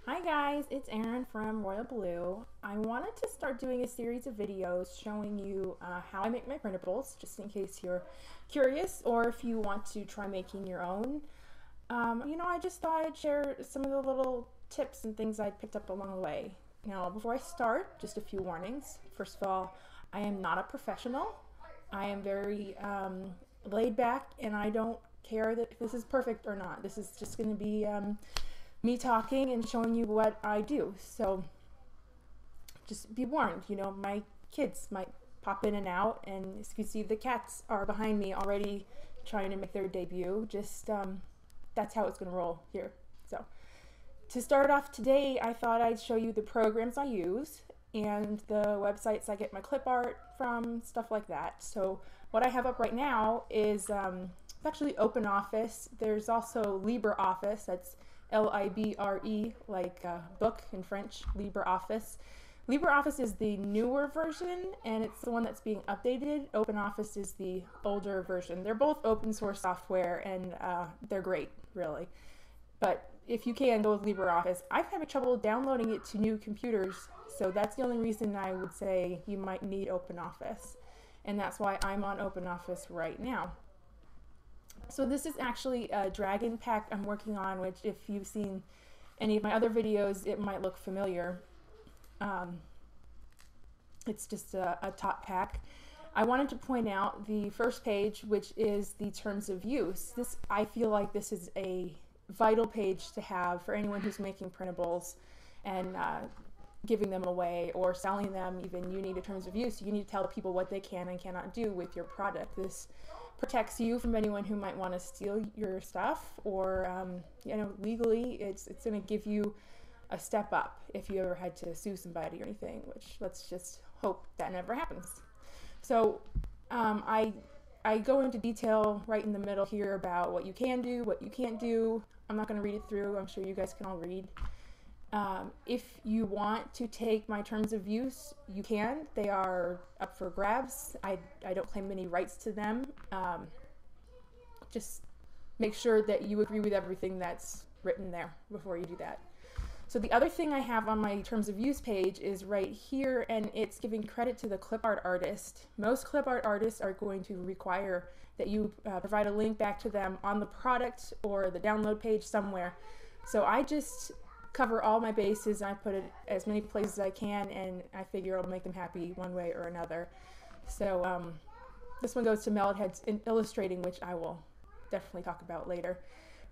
Hi guys, it's Erin from Royal Blue. I wanted to start doing a series of videos showing you how I make my printables, just in case you're curious or if you want to try making your own. I just thought I'd share some of the little tips and things I picked up along the way. Now, before I start, just a few warnings. First of all, I am not a professional. I am very laid back and I don't care that if this is perfect or not. This is just going to be me talking and showing you what I do. So just be warned, my kids might pop in and out, and as you can see, the cats are behind me already trying to make their debut. Just that's how it's going to roll here. So to start off today, I thought I'd show you the programs I use and the websites I get my clip art from, stuff like that. So what I have up right now is it's actually OpenOffice. There's also LibreOffice. That's Libre, like book in French, LibreOffice. LibreOffice is the newer version, and it's the one that's being updated. OpenOffice is the older version. They're both open source software, and they're great, really. But if you can, go with LibreOffice. I've had trouble downloading it to new computers, so that's the only reason I would say you might need OpenOffice. And that's why I'm on OpenOffice right now. So this is actually a dragon pack I'm working on, which if you've seen any of my other videos, it might look familiar. It's just a top pack. I wanted to point out the first page, which is the terms of use. I feel like this is a vital page to have for anyone who's making printables and giving them away or selling them. Even you need a terms of use. You need to tell people what they can and cannot do with your product. This protects you from anyone who might want to steal your stuff, or legally it's going to give you a step up if you ever had to sue somebody or anything, which let's just hope that never happens. So I go into detail right in the middle here about what you can do, what you can't do. I'm not going to read it through. I'm sure you guys can all read. If you want to take my terms of use, you can. They are up for grabs. I don't claim any rights to them. Just make sure that you agree with everything that's written there before you do that. So the other thing I have on my terms of use page is right here, and it's giving credit to the clip art artist. Most clip art artists are going to require that you provide a link back to them on the product or the download page somewhere. So I just cover all my bases, and I put it as many places as I can, and I figure it'll make them happy one way or another. So this one goes to Meldheads in Illustrating, which I will definitely talk about later.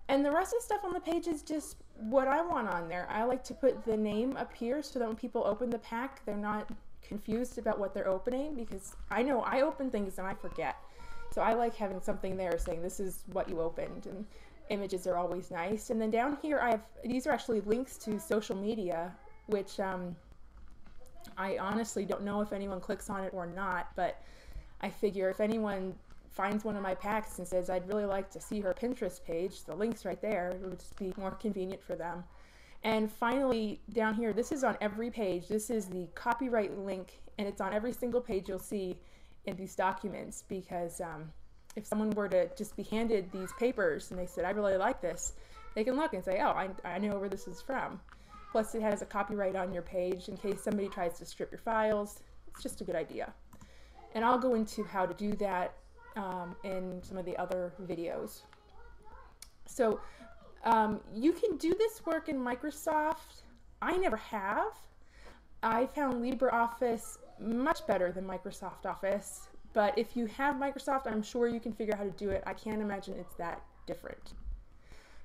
And the rest of the stuff on the page is just what I want on there. I like to put the name up here so that when people open the pack, they're not confused about what they're opening, because I know I open things and I forget. So I like having something there saying this is what you opened, and images are always nice. And then down here these are actually links to social media, which I honestly don't know if anyone clicks on it or not, but I figure if anyone finds one of my packs and says I'd really like to see her Pinterest page, the link's right there. It would just be more convenient for them. And finally, down here, this is on every page. This is the copyright link, and it's on every single page you'll see in these documents, because if someone were to just be handed these papers and they said, I really like this, they can look and say, oh, I know where this is from. Plus it has a copyright on your page in case somebody tries to strip your files. It's just a good idea. And I'll go into how to do that in some of the other videos. So you can do this work in Microsoft. I never have. I found LibreOffice much better than Microsoft Office, but if you have Microsoft, I'm sure you can figure out how to do it. I can't imagine it's that different.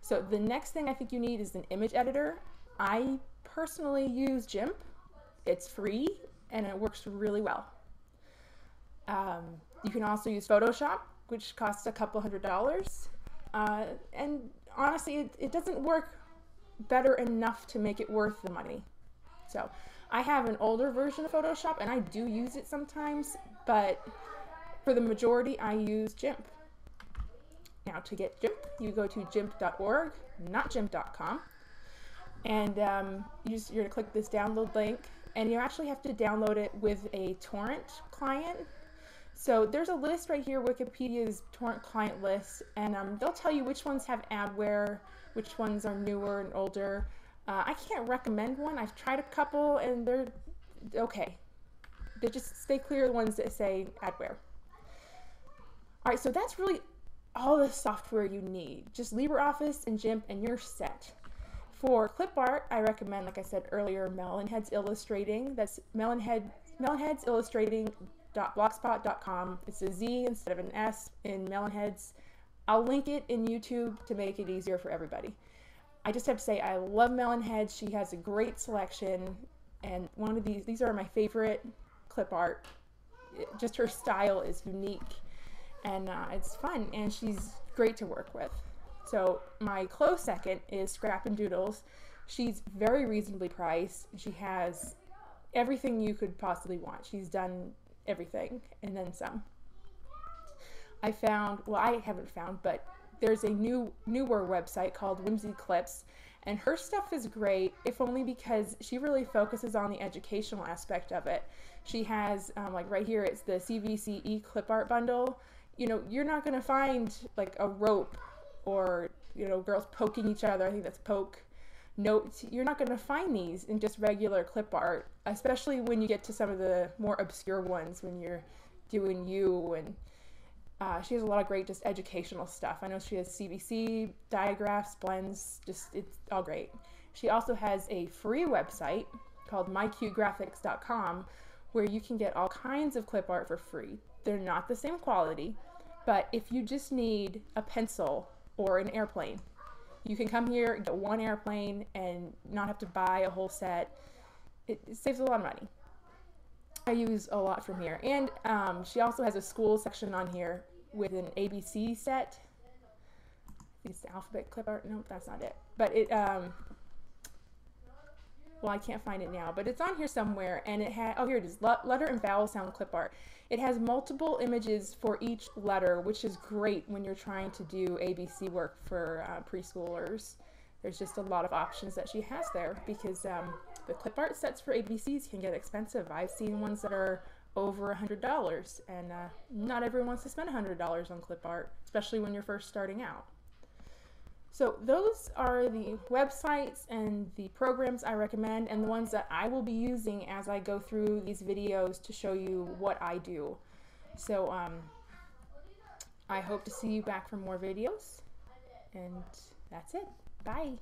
So the next thing I think you need is an image editor. I personally use GIMP. It's free and it works really well. You can also use Photoshop, which costs a couple $100. And honestly, it doesn't work better enough to make it worth the money. So I have an older version of Photoshop and I do use it sometimes, but for the majority I use GIMP. Now to get GIMP, you go to gimp.org, not gimp.com, and you're going to click this download link, and you actually have to download it with a torrent client. So there's a list right here, Wikipedia's torrent client list, and they'll tell you which ones have adware, which ones are newer and older. I can't recommend one. I've tried a couple and they're okay. They just stay clear of the ones that say adware. All right, so that's really all the software you need. Just LibreOffice and GIMP and you're set. For Clipart, I recommend, like I said earlier, Melonheads Illustrating. That's melonheadsillustrating.blogspot.com. It's a Z instead of an S in Melonheads. I'll link it in YouTube to make it easier for everybody. I just have to say I love Melonheads. She has a great selection, and one of these are my favorite clip art. Just her style is unique, and it's fun, and she's great to work with. So my close second is Scrap and Doodles. She's very reasonably priced. She has everything you could possibly want. She's done everything and then some. I haven't found, but there's a newer website called Whimsy Clips, and her stuff is great, if only because she really focuses on the educational aspect of it. She has, like right here, it's the CVCE clip art bundle. You know, you're not going to find like a rope or, you know, girls poking each other. I think that's poke notes. You're not going to find these in just regular clip art, especially when you get to some of the more obscure ones when you're doing you. And she has a lot of great just educational stuff. I know she has CVC, diagraphs, blends, it's all great. She also has a free website called mycutegraphics.com where you can get all kinds of clip art for free. They're not the same quality, but if you just need a pencil or an airplane, you can come here, get one airplane, and not have to buy a whole set. It saves a lot of money. I use a lot from here. And she also has a school section on here with an ABC set. It's the alphabet clip art. No, that's not it. But it, well, I can't find it now, but it's on here somewhere, and it had, oh, here it is, letter and vowel sound clip art. It has multiple images for each letter, which is great when you're trying to do ABC work for preschoolers. There's just a lot of options that she has there, because the clip art sets for ABCs can get expensive. I've seen ones that are over $100, and not everyone wants to spend $100 on clip art, especially when you're first starting out. So those are the websites and the programs I recommend, and the ones that I will be using as I go through these videos to show you what I do. So I hope to see you back for more videos, and that's it. Bye.